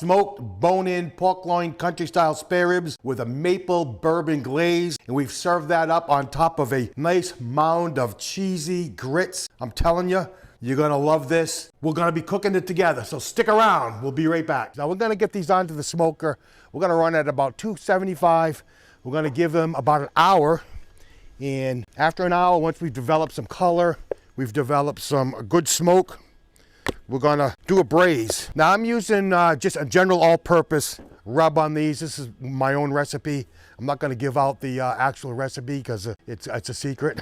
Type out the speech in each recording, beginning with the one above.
Smoked bone-in pork loin country style spare ribs with a maple bourbon glaze, and we've served that up on top of a nice mound of cheesy grits. I'm telling you, you're gonna love this. We're gonna be cooking it together, so stick around. We'll be right back. Now we're gonna get these onto the smoker. We're gonna run at about 275. We're gonna give them about an hour, and after an hour, once we've developed some color, we've developed some good smoke, we're gonna do a braise. Now I'm using just a general all-purpose rub on these. This is my own recipe. I'm not gonna give out the actual recipe because it's a secret.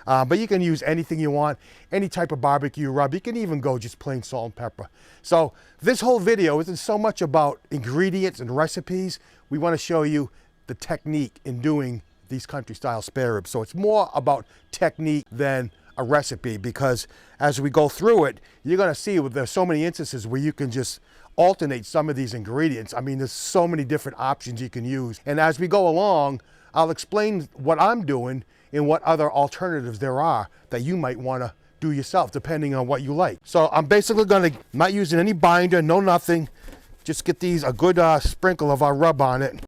But you can use anything you want, any type of barbecue rub. You can even go just plain salt and pepper. So this whole video isn't so much about ingredients and recipes. We wanna show you the technique in doing these country style spare ribs. So it's more about technique than a recipe, because as we go through it, you're gonna see there's so many instances where you can just alternate some of these ingredients. I mean, there's so many different options you can use. And as we go along, I'll explain what I'm doing and what other alternatives there are that you might wanna do yourself, depending on what you like. So I'm basically not using any binder, no nothing. Just get these a good sprinkle of our rub on it.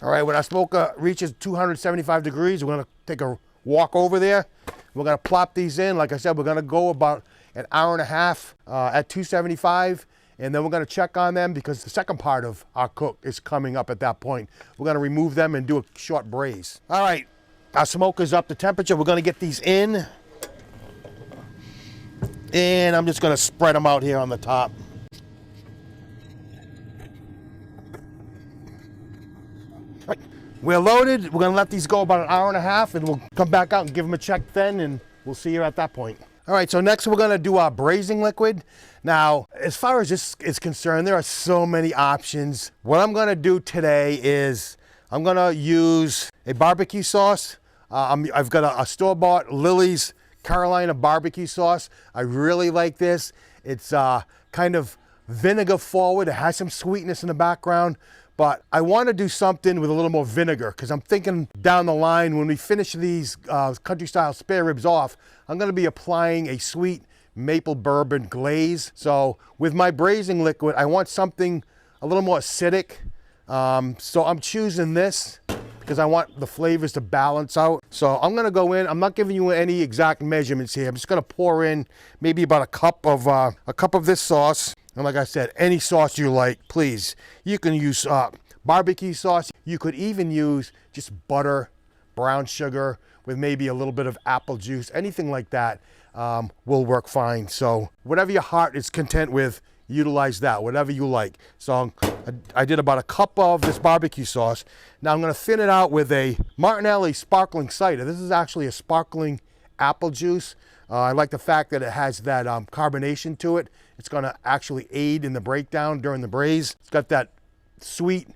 All right, when our smoker reaches 275 degrees, we're gonna take a walk over there. We're gonna plop these in. Like I said, we're gonna go about an hour and a half at 275, and then we're gonna check on them because the second part of our cook is coming up at that point. We're gonna remove them and do a short braise. All right, our smoker's up to temperature. We're gonna get these in, and I'm just gonna spread them out here on the top. We're loaded. We're gonna let these go about an hour and a half, and we'll come back out and give them a check then, and we'll see you at that point. All right, so next we're gonna do our braising liquid. Now, as far as this is concerned, there are so many options. What I'm gonna do today is I'm gonna use a barbecue sauce. I've got a store-bought Lily's Carolina barbecue sauce. I really like this. It's kind of vinegar forward. It has some sweetness in the background. But I want to do something with a little more vinegar, because I'm thinking down the line when we finish these country style spare ribs off, I'm going to be applying a sweet maple bourbon glaze. So with my braising liquid, I want something a little more acidic. So I'm choosing this because I want the flavors to balance out. So I'm going to go in. I'm not giving you any exact measurements here. I'm just going to pour in maybe about a cup of this sauce. And like I said, any sauce you like, please. You can use barbecue sauce. You could even use just butter, brown sugar, with maybe a little bit of apple juice. Anything like that will work fine. So whatever your heart is content with, utilize that, whatever you like. So I did about a cup of this barbecue sauce. Now I'm gonna thin it out with a Martinelli sparkling cider. This is actually a sparkling apple juice. I like the fact that it has that carbonation to it. It's gonna actually aid in the breakdown during the braise. It's got that sweet,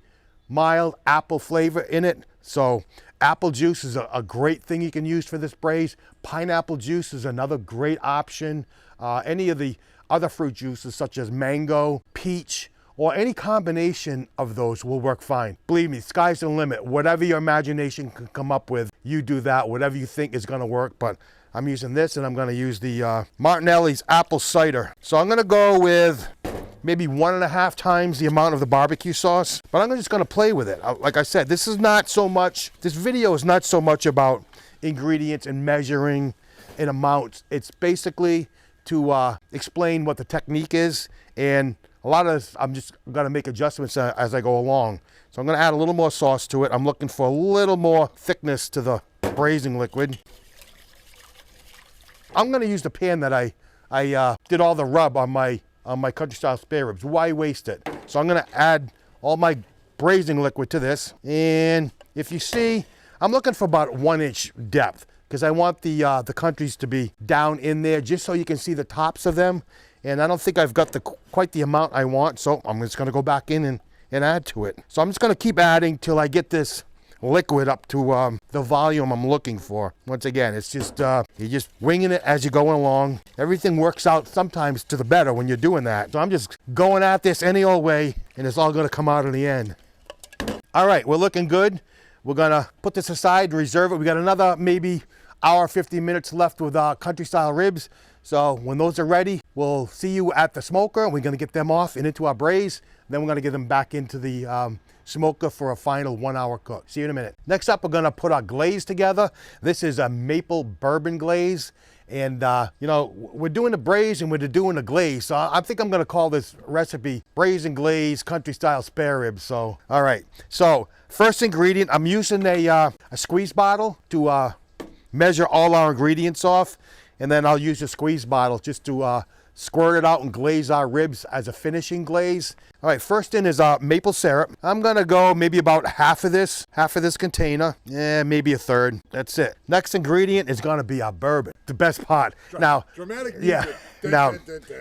mild apple flavor in it. So apple juice is a great thing you can use for this braise. Pineapple juice is another great option. Any of the other fruit juices such as mango, peach, or any combination of those will work fine. Believe me, sky's the limit. Whatever your imagination can come up with, you do that, whatever you think is gonna work. But I'm using this, and I'm gonna use the Martinelli's apple cider. So I'm gonna go with maybe 1.5 times the amount of the barbecue sauce, but I'm just gonna play with it. Like I said, this video is not so much about ingredients and measuring in amounts. It's basically to explain what the technique is, and a lot of this, I'm just gonna make adjustments as I go along. So I'm gonna add a little more sauce to it. I'm looking for a little more thickness to the braising liquid. I'm gonna use the pan that I did all the rub on my country style spare ribs. Why waste it? So I'm gonna add all my braising liquid to this. And if you see, I'm looking for about 1-inch depth, because I want the countries to be down in there just so you can see the tops of them. And I don't think I've got quite the amount I want, so I'm just gonna go back in and add to it. So I'm just gonna keep adding till I get this liquid up to the volume I'm looking for. Once again, it's just you're just winging it as you're going along. Everything works out sometimes to the better when you're doing that. So I'm just going at this any old way, and it's all gonna come out in the end. All right, we're looking good. we're gonna put this aside, reserve it. We got another maybe hour, 50 minutes left with our country style ribs. So when those are ready, we'll see you at the smoker. We're gonna get them off and into our braise. Then we're gonna get them back into the smoker for a final 1 hour cook. See you in a minute. Next up, we're gonna put our glaze together. This is a maple bourbon glaze. And you know, we're doing the braise and we're doing the glaze. So I think I'm gonna call this recipe Braising Glaze country style spare ribs. So, all right. So first ingredient, I'm using a squeeze bottle to measure all our ingredients off. And then I'll use a squeeze bottle just to squirt it out and glaze our ribs as a finishing glaze. All right, first in is maple syrup. I'm gonna go maybe about half of this container. Yeah, maybe a third. That's it. Next ingredient is gonna be our bourbon, the best part. Now, dramatic yeah. music. Now,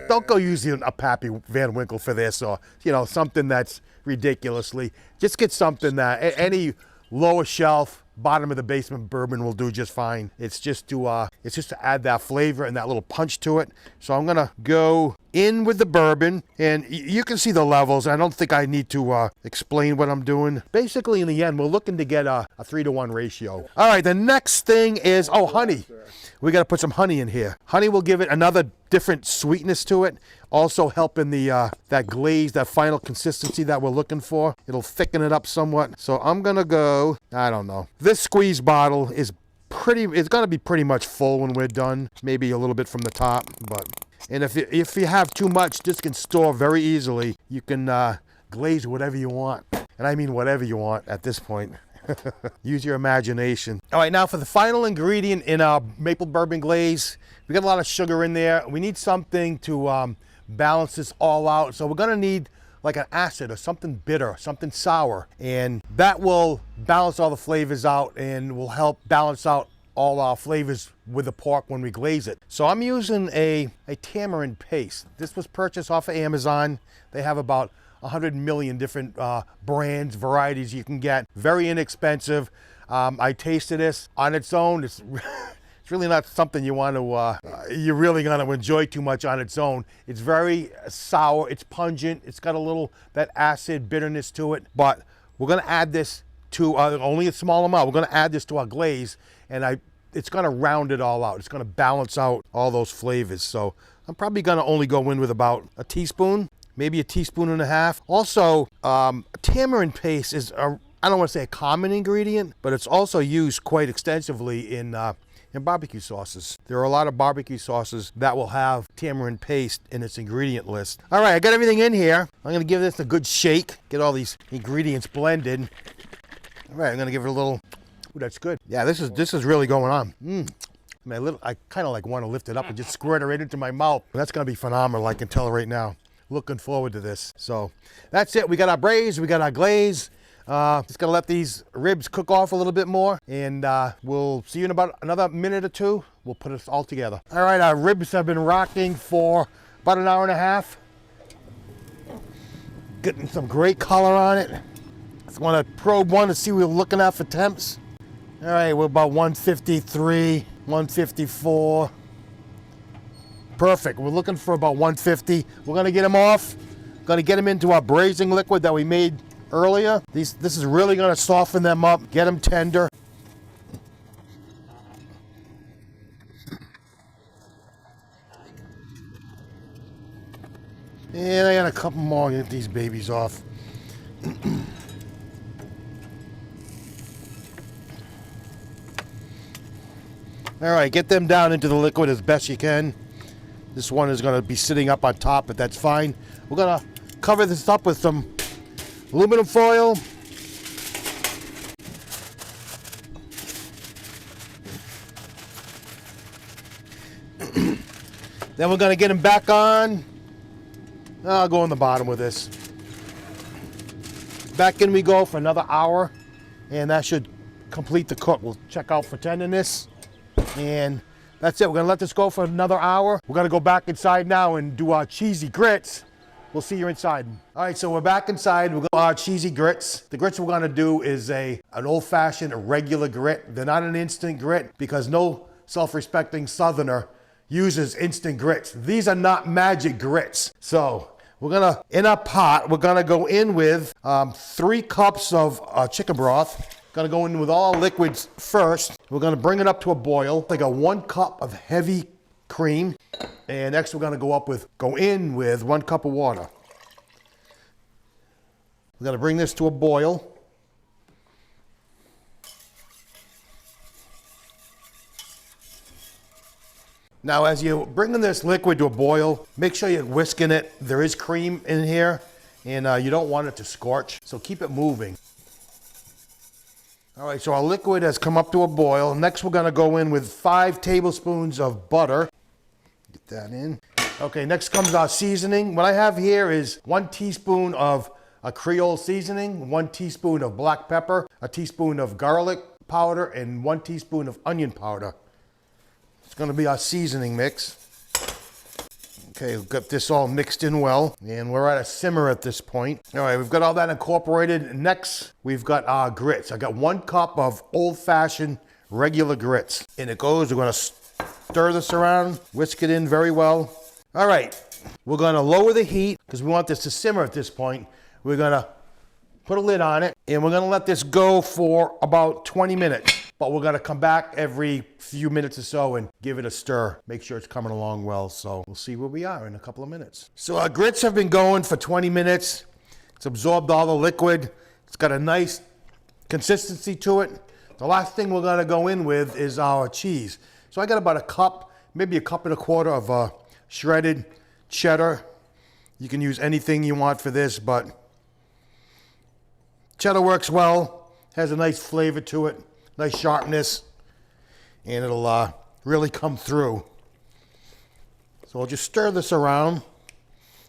don't go using a Pappy Van Winkle for this, or you know, something that's ridiculously. Just get something that any lower shelf, bottom of the basement bourbon will do just fine. It's just to add that flavor and that little punch to it. So I'm gonna go in with the bourbon, and you can see the levels. I don't think I need to explain what I'm doing. Basically, in the end, we're looking to get a 3-to-1 ratio. All right, the next thing is, oh, honey. We gotta put some honey in here. Honey will give it another different sweetness to it. Also helping the that glaze, that final consistency that we're looking for. It'll thicken it up somewhat. So I'm gonna go, I don't know. This squeeze bottle is it's gonna be pretty much full when we're done. Maybe a little bit from the top, but. And if you have too much, this can store very easily. You can glaze whatever you want. And I mean whatever you want at this point. Use your imagination. All right, now for the final ingredient in our maple bourbon glaze, we got a lot of sugar in there. We need something to balance this all out. So we're gonna need like an acid or something bitter, something sour. And that will balance all the flavors out and will help balance out all our flavors with the pork when we glaze it. So I'm using a tamarind paste. This was purchased off of Amazon. They have about 100 million different brands, varieties you can get. Very inexpensive. I tasted this on its own. It's really not something you want to, you're really going to enjoy too much on its own. It's very sour. It's pungent. It's got a little, that acid bitterness to it. But we're going to add this to, only a small amount. We're going to add this to our glaze, and it's going to round it all out. It's going to balance out all those flavors. So I'm probably going to only go in with about a teaspoon. Maybe a teaspoon and a half. Also, tamarind paste is, I don't want to say a common ingredient, but it's also used quite extensively in barbecue sauces. There are a lot of barbecue sauces that will have tamarind paste in its ingredient list. All right, I got everything in here. I'm gonna give this a good shake, get all these ingredients blended. All right, I'm gonna give it a little, ooh, that's good. Yeah, this is really going on. I kind of like want to lift it up and just squirt it right into my mouth. That's gonna be phenomenal, I can tell right now. Looking forward to this. So that's it. We got our braise, we got our glaze. Just gotta let these ribs cook off a little bit more, and we'll see you in about another minute or two. We'll put it all together. All right, our ribs have been rocking for about an hour and a half. Getting some great color on it. Just want to probe one to see what we're looking at for temps. All right, we're about 153, 154. Perfect. We're looking for about 150. We're gonna get them off. Gonna get them into our braising liquid that we made earlier. This is really gonna soften them up, get them tender. And I got a couple more to get these babies off. All right, get them down into the liquid as best you can. This one is gonna be sitting up on top, but that's fine. We're gonna cover this up with some aluminum foil. Then we're gonna get them back on. I'll go on the bottom with this. Back in we go for another hour, and that should complete the cook. We'll check out for tenderness, and that's it. We're gonna let this go for another hour. We're gonna go back inside now and do our cheesy grits. We'll see you inside. All right, so we're back inside. We're gonna do our cheesy grits. The grits we're gonna do is an old-fashioned, regular grit. They're not an instant grit because no self-respecting Southerner uses instant grits. These are not magic grits. So we're gonna, in a pot, we're gonna go in with 3 cups of chicken broth. Gonna go in with all liquids first. We're gonna bring it up to a boil. I got 1 cup of heavy cream. And next we're gonna go in with 1 cup of water. We're gonna bring this to a boil. Now, as you're bringing this liquid to a boil, make sure you're whisking it. There is cream in here, and you don't want it to scorch, so keep it moving. All right, so our liquid has come up to a boil. Next, we're gonna go in with 5 tablespoons of butter. Get that in. Okay, next comes our seasoning. What I have here is 1 teaspoon of a Creole seasoning, 1 teaspoon of black pepper, a teaspoon of garlic powder, and 1 teaspoon of onion powder. It's gonna be our seasoning mix. Okay, we've got this all mixed in well, and we're at a simmer at this point. All right, we've got all that incorporated. Next, we've got our grits. I got 1 cup of old-fashioned regular grits. In it goes. We're gonna stir this around, whisk it in very well. All right, we're gonna lower the heat because we want this to simmer at this point. We're gonna put a lid on it, and we're gonna let this go for about 20 minutes. But we're gonna come back every few minutes or so and give it a stir. Make sure it's coming along well, so we'll see where we are in a couple of minutes. So our grits have been going for 20 minutes. It's absorbed all the liquid. It's got a nice consistency to it. The last thing we're gonna go in with is our cheese. So I got about a cup, maybe a cup and a quarter of shredded cheddar. You can use anything you want for this, but cheddar works well, has a nice flavor to it. Nice sharpness, and it'll really come through. So I'll just stir this around.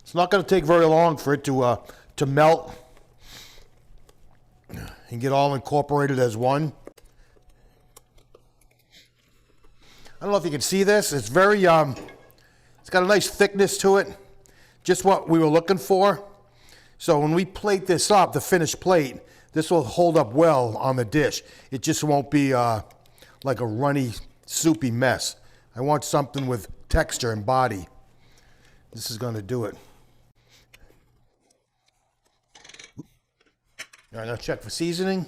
It's not going to take very long for it to melt and get all incorporated as one. I don't know if you can see this. It's very, it's got a nice thickness to it. Just what we were looking for. So when we plate this up, the finished plate, this will hold up well on the dish. It just won't be like a runny, soupy mess. I want something with texture and body. This is going to do it. All right, now check for seasoning.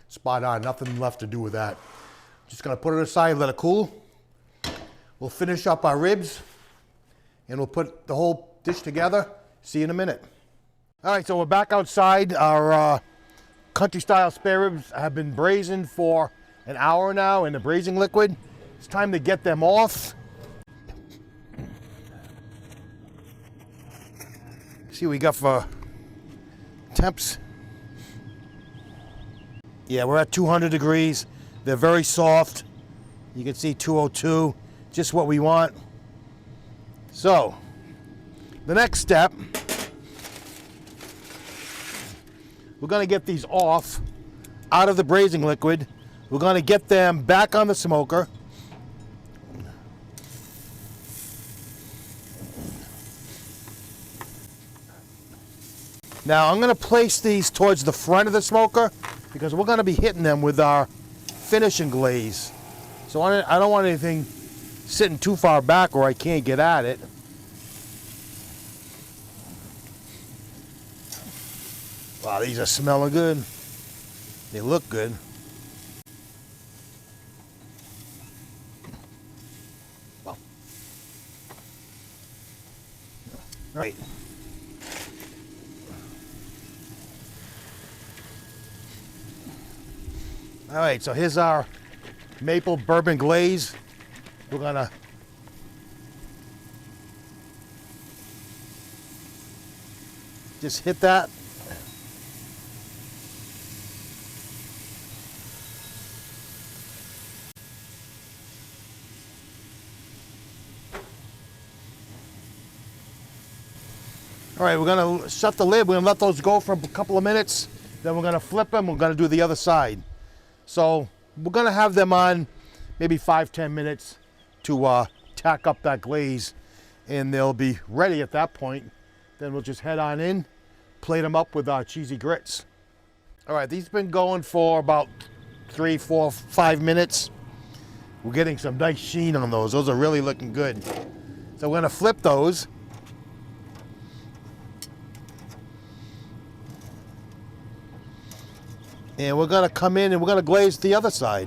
Spot on, nothing left to do with that. Just going to put it aside, let it cool. We'll finish up our ribs, and we'll put the whole dish together. See you in a minute. All right, so we're back outside. Our country-style spare ribs have been braising for an hour now in the braising liquid. It's time to get them off. See what we got for temps. Yeah, we're at 200 degrees. They're very soft. You can see 202, just what we want. So, the next step, we're gonna get these off out of the braising liquid. We're gonna get them back on the smoker. Now I'm gonna place these towards the front of the smoker because we're gonna be hitting them with our finishing glaze. So I don't want anything sitting too far back where I can't get at it. Wow, these are smelling good. They look good. Wow. All right. All right, so here's our maple bourbon glaze. We're gonna just hit that. All right, we're gonna shut the lid. We're gonna let those go for a couple of minutes. Then we're gonna flip them. We're gonna do the other side. So we're gonna have them on maybe 5-10 minutes to tack up that glaze, and they'll be ready at that point. Then we'll just head on in, plate them up with our cheesy grits. All right, these have been going for about 3, 4, 5 minutes. We're getting some nice sheen on those. Those are really looking good. So we're gonna flip those. And we're gonna come in and we're gonna glaze the other side.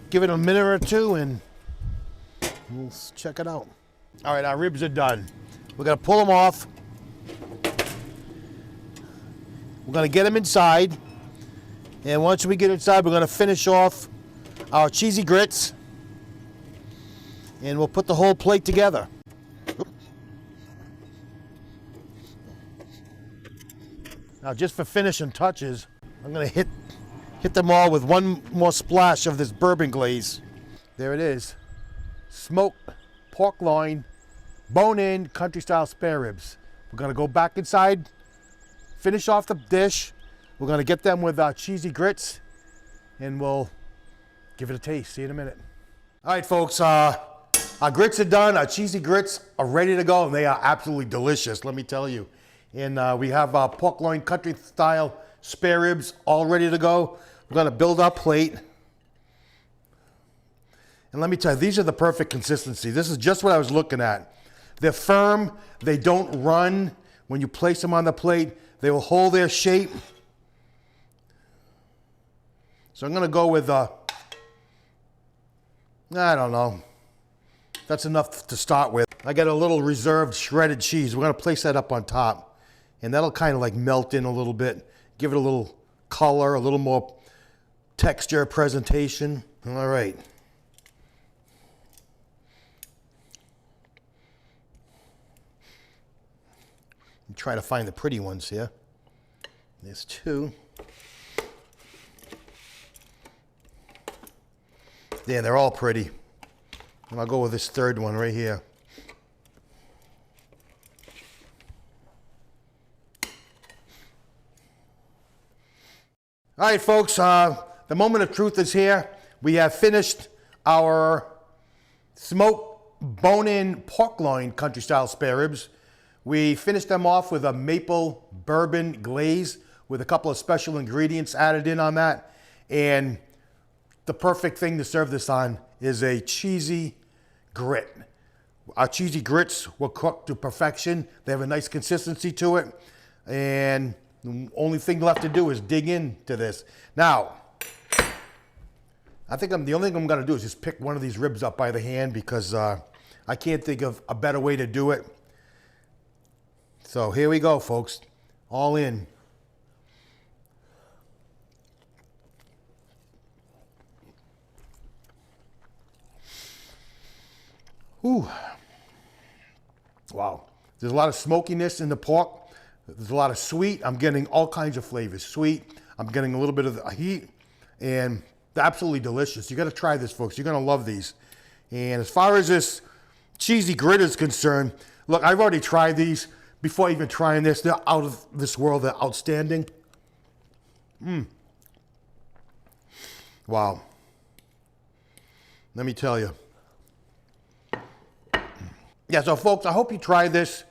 Give it a minute or two and we'll check it out. All right, our ribs are done. We're gonna pull them off. We're gonna get them inside. And once we get inside, we're gonna finish off our cheesy grits. And we'll put the whole plate together. Now just for finishing touches, I'm gonna hit them all with one more splash of this bourbon glaze. There it is. Smoked pork loin, bone-in country style spare ribs. We're gonna go back inside, finish off the dish. We're gonna get them with our cheesy grits and we'll give it a taste. See you in a minute. All right, folks, our grits are done. Our cheesy grits are ready to go and they are absolutely delicious, let me tell you. And we have our pork loin country style spare ribs all ready to go. We're gonna build our plate. And let me tell you, these are the perfect consistency. This is just what I was looking at. They're firm, they don't run. When you place them on the plate, they will hold their shape. So I'm gonna go with, I don't know. That's enough to start with. I got a little reserved shredded cheese. We're gonna place that up on top. And that'll kind of like melt in a little bit, give it a little color, a little more texture, presentation. All right. I'm trying to find the pretty ones here. There's two. Yeah, they're all pretty. And I'll go with this third one right here. All right, folks, the moment of truth is here. We have finished our smoked bone-in pork loin country style spare ribs. We finished them off with a maple bourbon glaze with a couple of special ingredients added in on that. And the perfect thing to serve this on is a cheesy grit. Our cheesy grits were cooked to perfection. They have a nice consistency to it. And the only thing left to do is dig into this. Now, I think the only thing I'm gonna do is just pick one of these ribs up by the hand because I can't think of a better way to do it. So here we go, folks. All in. Ooh. Wow. There's a lot of smokiness in the pork. There's a lot of sweet. I'm getting all kinds of flavors. Sweet. I'm getting a little bit of the heat. And they're absolutely delicious. You got to try this, folks. You're going to love these. And as far as this cheesy grit is concerned, look, I've already tried these before even trying this. They're out of this world. They're outstanding. Wow. Let me tell you. Yeah, so folks, I hope you try this.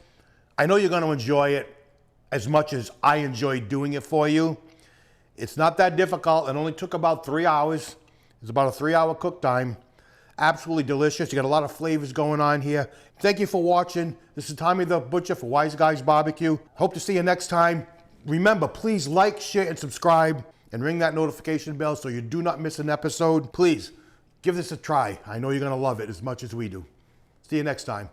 I know you're going to enjoy it as much as I enjoyed doing it for you. It's not that difficult. It only took about 3 hours. It's about a 3-hour cook time. Absolutely delicious. You got a lot of flavors going on here. Thank you for watching. This is Tommy the Butcher for Wise Guys BBQ. Hope to see you next time. Remember, please like, share, and subscribe, and ring that notification bell so you do not miss an episode. Please, give this a try. I know you're going to love it as much as we do. See you next time.